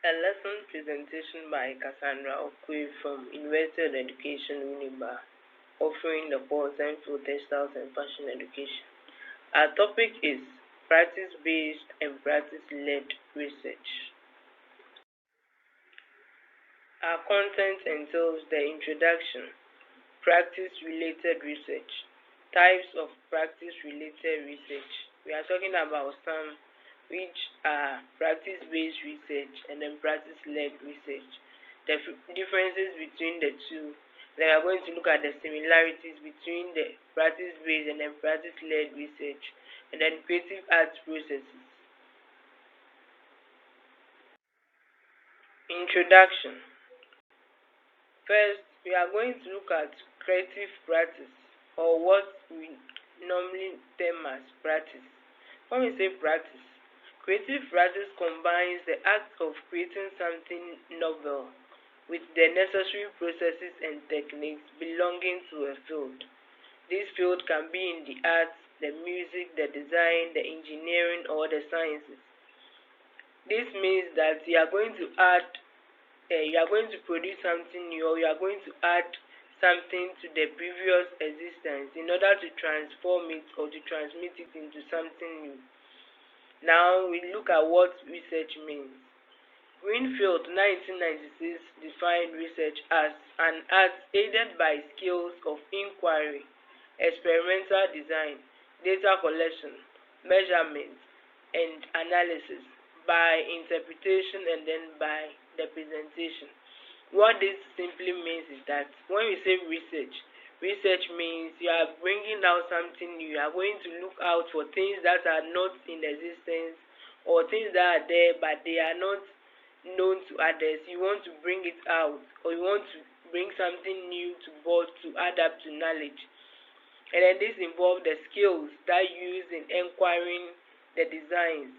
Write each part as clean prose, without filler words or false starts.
A lesson presentation by Cassandra Ocquaye from University of Education, Winneba, offering the course for textiles and fashion education. Our topic is practice-based and practice-led research. Our content entails the introduction, practice-related research, types of practice-related research. We are talking about some which are practice-based research and then practice-led research. The differences between the two. Then we are going to look at the similarities between the practice-based and then practice-led research, and then creative arts processes. Introduction. First, we are going to look at creative practice, or what we normally term as practice. When we say practice, creative practice combines the act of creating something novel with the necessary processes and techniques belonging to a field. This field can be in the arts, the music, the design, the engineering, or the sciences. This means that you are going to produce something new, or you are going to add something to the previous existence in order to transform it or to transmit it into something new. Now we look at what research means. Greenfield 1996 defined research as an art aided by skills of inquiry, experimental design, data collection, measurement, and analysis by interpretation and then by the presentation. What this simply means is that when we say research means you are bringing out something new. You are going to look out for things that are not in existence, or things that are there but they are not known to others. You want to bring it out, or you want to bring something new to board to add up to knowledge. And then this involves the skills that you use in inquiring the designs,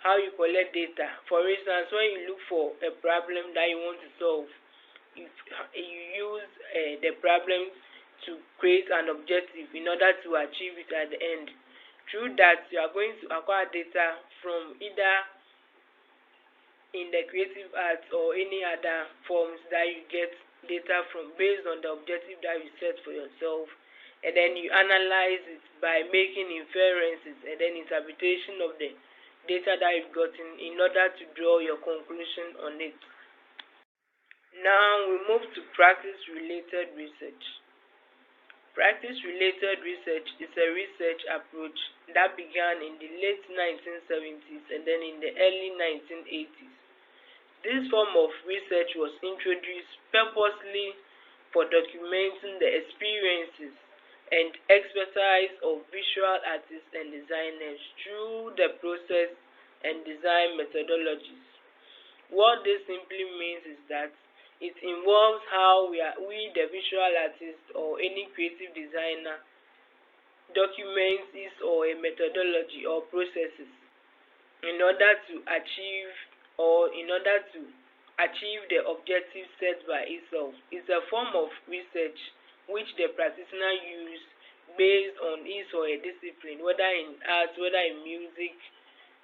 how you collect data. For instance, when you look for a problem that you want to solve, you use the problem to create an objective in order to achieve it at the end. Through that, you are going to acquire data from either in the creative arts or any other forms that you get data from based on the objective that you set for yourself, and then you analyze it by making inferences and then interpretation of the data that you've gotten in order to draw your conclusion on it. Now we move to practice-related research. Practice-related research is a research approach that began in the late 1970s and then in the early 1980s. This form of research was introduced purposely for documenting the experiences and expertise of visual artists and designers through the process and design methodologies. What this simply means is that it involves how we the visual artist or any creative designer documents this or a methodology or processes in order to achieve the objective set by itself. It's a form of research which the practitioner use based on his or a discipline, whether in art, whether in music,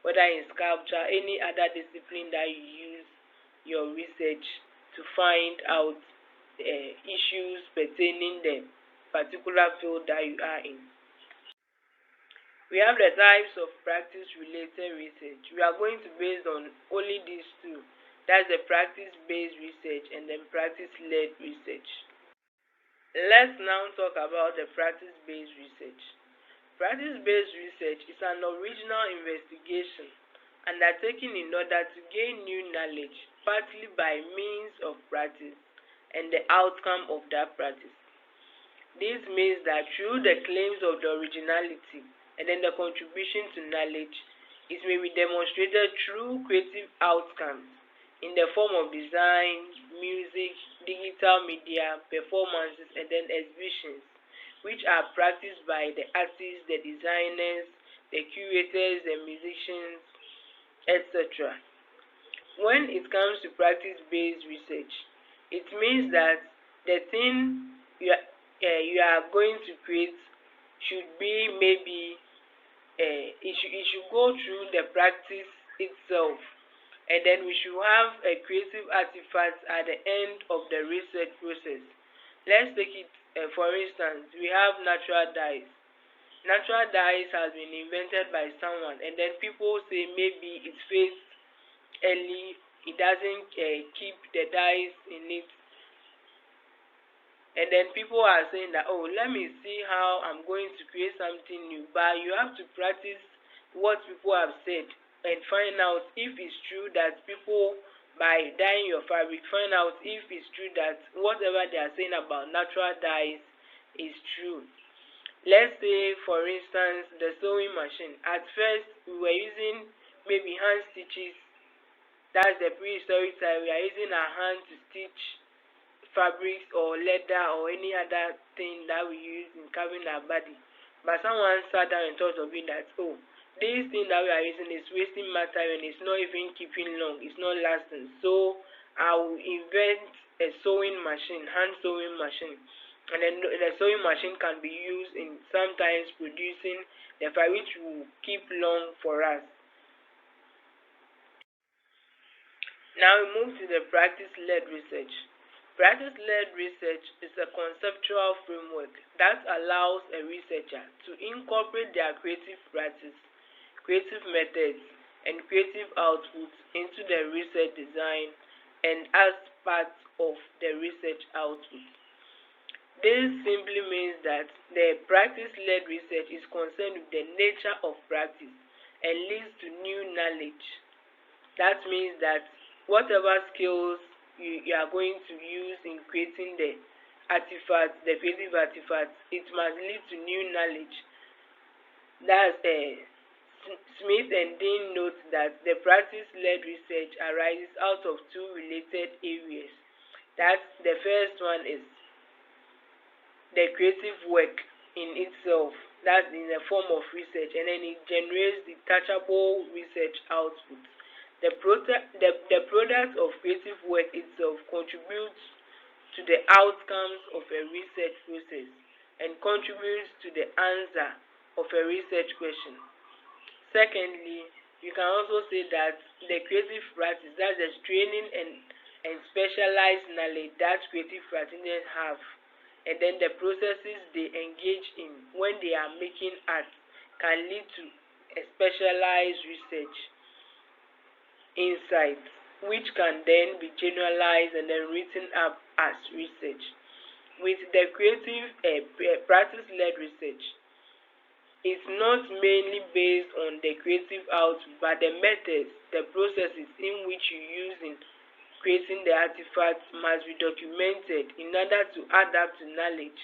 whether in sculpture, any other discipline that you use your research to find out issues pertaining the particular field that you are in. We have the types of practice-related research. We are going to base on only these two. That's the practice-based research and then practice-led research. Let's now talk about the practice-based research. Practice-based research is an original investigation undertaken in order to gain new knowledge, partly by means of practice and the outcome of that practice. This means that through the claims of the originality and then the contribution to knowledge, it may be demonstrated through creative outcomes in the form of design, music, digital media, performances, and then exhibitions, which are practiced by the artists, the designers, the curators, the musicians, etc. When it comes to practice-based research, it means that the thing you are going to create should be maybe it should go through the practice itself. And then we should have a creative artifact at the end of the research process. Let's take it for instance, we have natural dyes. Natural dyes has been invented by someone, and then people say maybe it fades early, it doesn't keep the dyes in it, and then people are saying that, oh, let me see how I'm going to create something new. But you have to practice what people have said and find out if it's true that people, by dyeing your fabric, find out if it's true that whatever they are saying about natural dyes is true. Let's say for instance the sewing machine. At first we were using maybe hand stitches. That's the prehistoric time. We are using our hand to stitch fabrics or leather or any other thing that we use in carving our body. But someone sat down and thought of it that, oh, this thing that we are using is wasting material and it's not even keeping long, it's not lasting. So I will invent a sewing machine, hand sewing machine. And then the sewing machine can be used in sometimes producing the fabric which will keep long for us. Now we move to the practice-led research. Practice-led research is a conceptual framework that allows a researcher to incorporate their creative practice, creative methods, and creative outputs into the research design and as part of the research output. This simply means that the practice-led research is concerned with the nature of practice and leads to new knowledge. That means that whatever skills you are going to use in creating the artifacts, the creative artifacts, it must lead to new knowledge. That's Smith and Dean note that the practice-led research arises out of two related areas. That's the first one is the creative work in itself. That's in the form of research, and then it generates detachable research output. The product of creative work itself contributes to the outcomes of a research process and contributes to the answer of a research question. Secondly, you can also say that the creative practice, that's the training and specialized knowledge that creative practitioners have, and then the processes they engage in when they are making art can lead to a specialized research insights, which can then be generalized and then written up as research. With the creative practice-led research, it's not mainly based on the creative output, but the methods, the processes in which you use in creating the artifacts must be documented in order to add up to knowledge.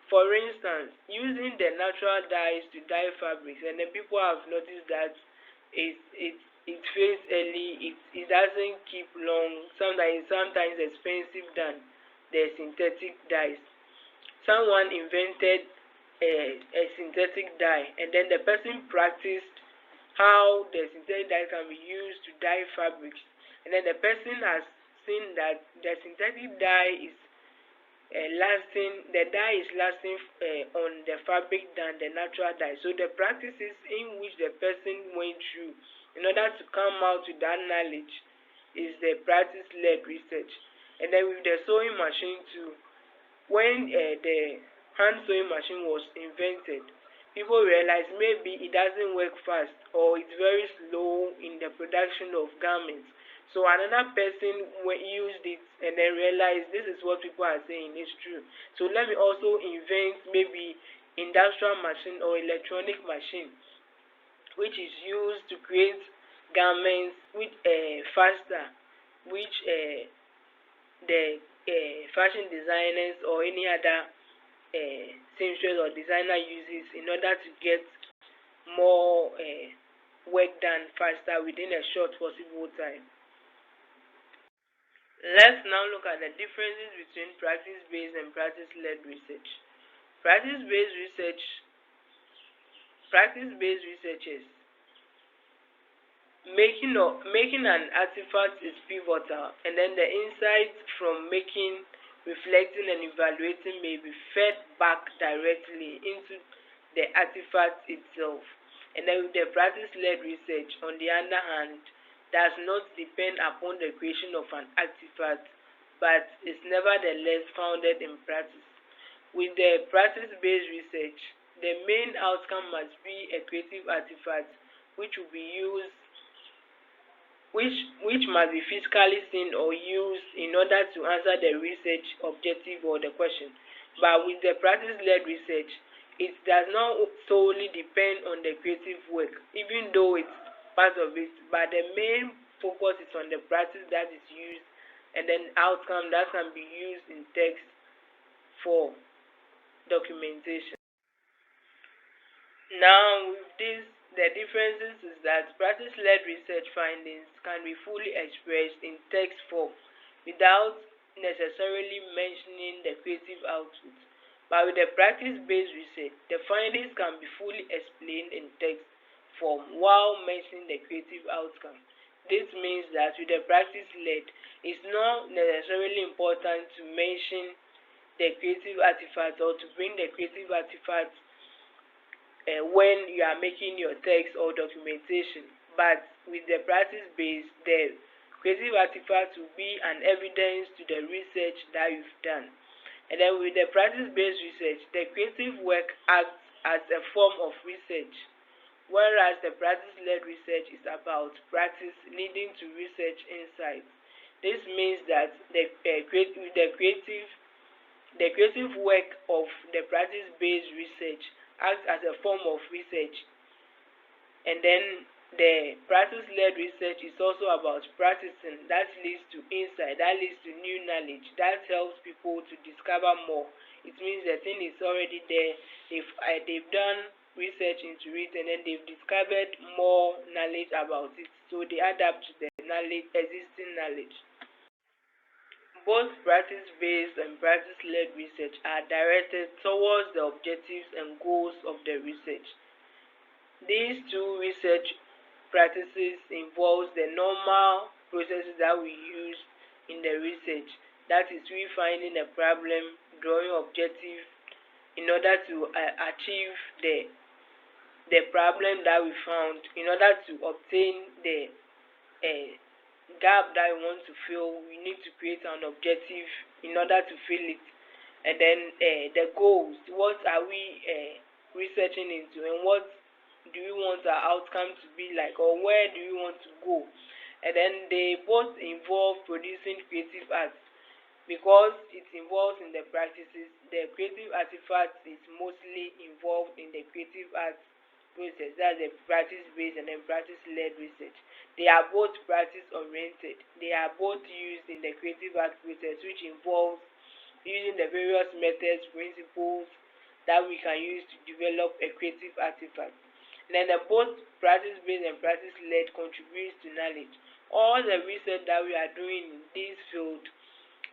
For instance, using the natural dyes to dye fabrics, and then people have noticed that it fades early, it doesn't keep long, sometimes expensive than the synthetic dyes. Someone invented a synthetic dye, and then the person practiced how the synthetic dye can be used to dye fabrics, and then the person has seen that the synthetic dye is lasting on the fabric than the natural dye. So the practices in which the person went through in order to come out with that knowledge is the practice-led research. And then with the sewing machine too, when the hand sewing machine was invented, people realized maybe it doesn't work fast or it's very slow in the production of garments. So another person used it and then realized this is what people are saying is true. So let me also invent maybe industrial machine or electronic machine which is used to create garments with faster, which the fashion designers or any other seamstress or designer uses in order to get more work done faster within a short possible time. Let's now look at the differences between practice-based and practice-led research. Practice-based researchers making an artifact is pivotal, and then the insights from making, reflecting, and evaluating may be fed back directly into the artifact itself. And then with the practice-led research, on the other hand, does not depend upon the creation of an artifact, but is nevertheless founded in practice. With the practice-based research, the main outcome must be a creative artifact which will be used which must be physically seen or used in order to answer the research objective or the question. But with the practice-led research, it does not solely depend on the creative work, even though it's part of it, but the main focus is on the practice that is used and then outcome that can be used in text for documentation. Now, with this, the differences is that practice-led research findings can be fully expressed in text form without necessarily mentioning the creative output. But with the practice-based research, the findings can be fully explained in text form while mentioning the creative outcome. This means that with the practice-led, it's not necessarily important to mention the creative artifact or to bring the creative artifact when you are making your text or documentation. But with the practice base, the creative artifact will be an evidence to the research that you've done. And then with the practice based research, the creative work acts as a form of research, whereas the practice led research is about practice leading to research insights. This means that the creative work of the practice based research acts as a form of research, and then the practice-led research is also about practicing that leads to insight, that leads to new knowledge, that helps people to discover more. It means the thing is already there. They've done research into it and then they've discovered more knowledge about it, so they adapt to the existing knowledge. Both practice-based and practice-led research are directed towards the objectives and goals of the research. These two research practices involve the normal processes that we use in the research. That is, we finding a problem, drawing objective in order to achieve the problem that we found, in order to obtain the gap that we want to fill. We need to create an objective in order to fill it. And then the goals, what are we researching into, and what do we want our outcome to be like, or where do we want to go. And then they both involve producing creative arts. Because it involves in the practices, the creative artifact is mostly involved in the creative arts process. That's the practice-based and then practice-led research. They are both practice-oriented. They are both used in the creative art process, which involves using the various methods, principles that we can use to develop a creative artifact. And then both practice-based and practice-led contributes to knowledge. All the research that we are doing in this field,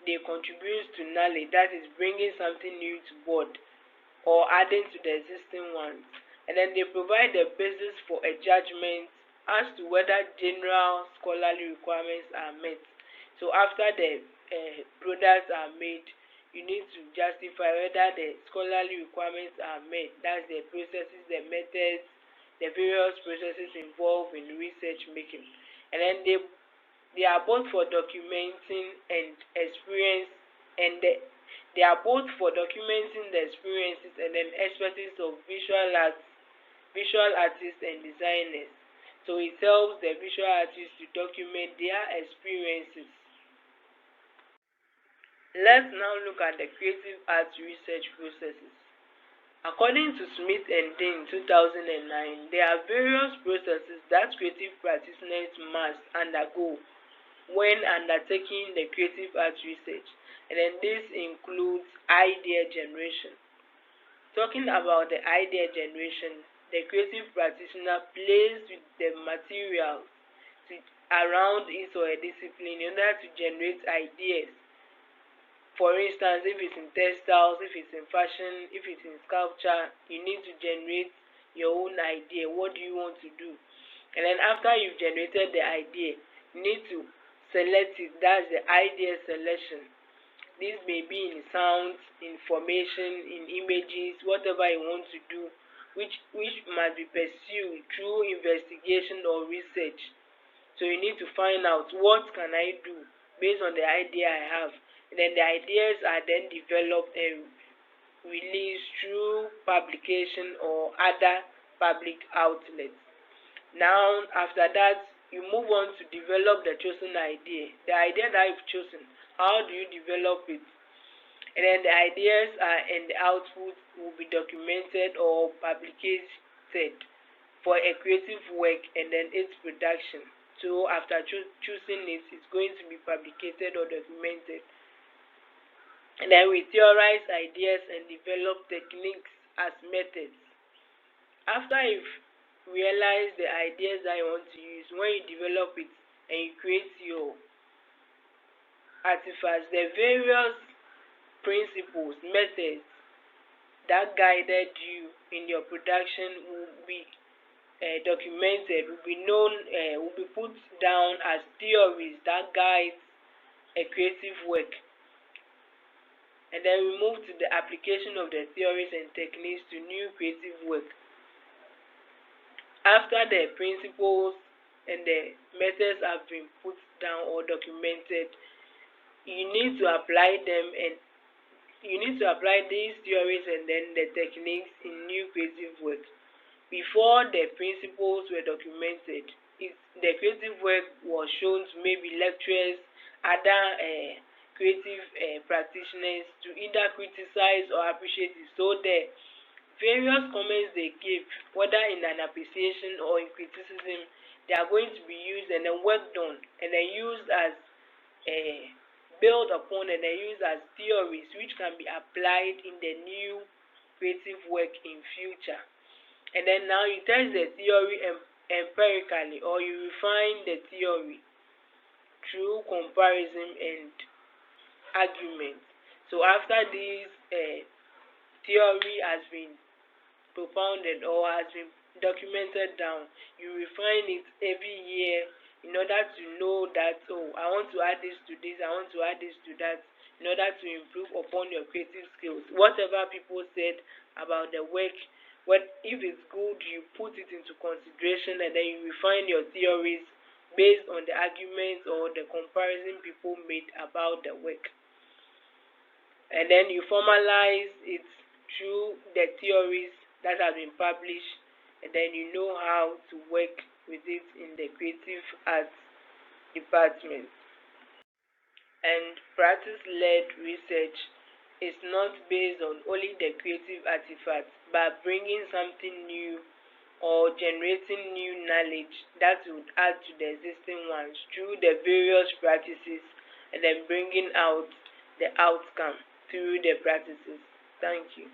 they contribute to knowledge, that is bringing something new to board or adding to the existing ones. And then they provide the basis for a judgment as to whether general scholarly requirements are met. So after the products are made, you need to justify whether the scholarly requirements are met. That's the processes, the methods, the various processes involved in research making. And then they are both for documenting and experience, and they are both for documenting the experiences and then expertise of visual artists and designers. So it helps the visual artists to document their experiences. Let's now look at the creative arts research processes. According to Smith and Dean 2009, there are various processes that creative practitioners must undergo when undertaking the creative arts research, and then this includes idea generation. Talking about the idea generation, the creative practitioner plays with the materials around his or her discipline in order to generate ideas. For instance, if it's in textiles, if it's in fashion, if it's in sculpture, you need to generate your own idea. What do you want to do? And then after you've generated the idea, you need to select it. That's the idea selection. This may be in sounds, in formation, in images, whatever you want to do, which must be pursued through investigation or research. So you need to find out what can I do based on the idea I have. And then the ideas are then developed and released through publication or other public outlets. Now, after that, you move on to develop the chosen idea. The idea that you've chosen, how do you develop it? And then the ideas and the output will be documented or publicated for a creative work and then its production. So after choosing it, it's going to be publicated or documented. And then we theorize ideas and develop techniques as methods. After you've realized the ideas that you want to use, when you develop it and you create your artifacts, the various principles, methods that guided you in your production will be documented, will be known, will be put down as theories that guide a creative work. And then we move to the application of the theories and techniques to new creative work. After the principles and the methods have been put down or documented, you need to apply them, and you need to apply these theories and then the techniques in new creative work. Before the principles were documented, the creative work was shown to maybe lecturers, other creative practitioners to either criticize or appreciate it. So the various comments they give, whether in an appreciation or in criticism, they are going to be used and then worked on and then used as built upon and then used as theories which can be applied in the new creative work in future. And then now you test the theory empirically, or you refine the theory through comparison and argument. So after this theory has been propounded or has been documented down, you refine it every year in order to know that, oh, I want to add this to this, I want to add this to that, in order to improve upon your creative skills. Whatever people said about the work, if it's good, you put it into consideration and then you refine your theories based on the arguments or the comparison people made about the work. And then you formalize it through the theories that have been published, and then you know how to work with it in the creative arts department. And practice-led research is not based on only the creative artifacts, but bringing something new or generating new knowledge that would add to the existing ones through the various practices, and then bringing out the outcome through the practices. Thank you.